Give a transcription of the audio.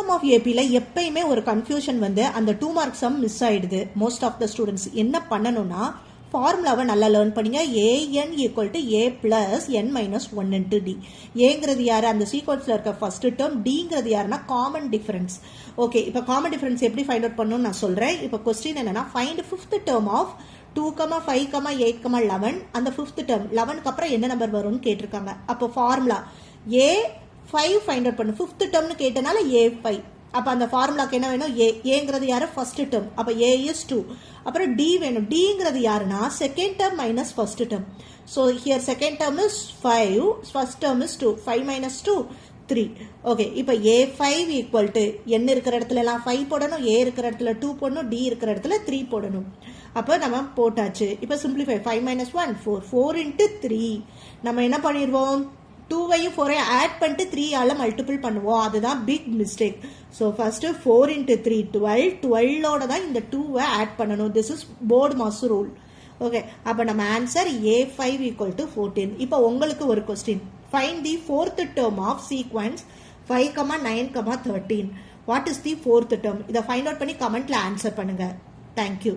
sum of APல எப்பயுமே ஒரு confusion வந்து அந்த 2 mark sum மிஸ் ஆயிடுது மோஸ்ட் ஆஃப் த ஸ்டூடெண்ட்ஸ். என்ன பண்ணணும்னா ஃபார்முலாவை நல்லா லேர்ன் பண்ணிங்க. an equal to a plus n minus 1 into d. ஏங்கிறது யாரு? அந்த சீக்வன்ஸில் இருக்க ஃபர்ஸ்ட் டேர்ம். டிங்கிறது யாருன்னா காமன் டிஃபரன்ஸ். ஓகே, இப்போ காமன் டிஃபரன்ஸ் எப்படி ஃபைண்ட் அவுட் பண்ணணும்னு நான் சொல்கிறேன். இப்போ கொஸ்டின் என்னன்னா ஃபைண்ட் ஃபிஃப்த் டேர்ம் ஆஃப் 2, 5, 8, 11. அந்த ஃபிஃப்த் டேர்ம் 11க்கு அப்புறம் என்ன நம்பர் வரும்னு கேட்டிருக்காங்க. அப்போ ஃபார்முலா a5 ஃபைண்ட் அவுட் பண்ணு. ஃபிஃப்த் டேர்ம்னு கேட்டனால a5. அப்போ அந்த ஃபார்முலாக்கு என்ன வேணும்? ஏங்கிறது யாரு? First term. அப்போ a is 2. அப்புறம் d வேணும். dங்கிறது யாருன்னா second term minus first term. So here second term is 5, first term is 2. 5 minus 2 3. Okay, இப்போ a5 ஈக்குவல் டு n இருக்கிற இடத்துல எல்லாம் 5 போடணும், a இருக்கிற இடத்துல 2 போடணும், d இருக்கிற இடத்துல 3 போடணும். அப்போ நம்ம போட்டாச்சு. இப்போ சிம்பிளிஃபை 5 minus 1 4. 4 into 3 நம்ம என்ன பண்ணிடுவோம்? 2வையும் 4ஐயும் ஆட் பண்ணிட்டு 3ஆல மல்டிபிள் பண்ணுவோம். அதுதான் big mistake. So first 4 into 3 12. 12ஓட தான் இந்த 2வை ஆட் பண்ணணும். This is BODMAS rule. Okay, அப்போ நம்ம ஆன்சர் a5 ஈக்குவல் டு 14. இப்போ உங்களுக்கு ஒரு question. Find the fourth term of sequence 5, 9, 13. What is the fourth term? இதை ஃபைண்ட் அவுட் பண்ணி கமெண்ட்ல ஆன்சர் பண்ணுங்க. தேங்க்யூ.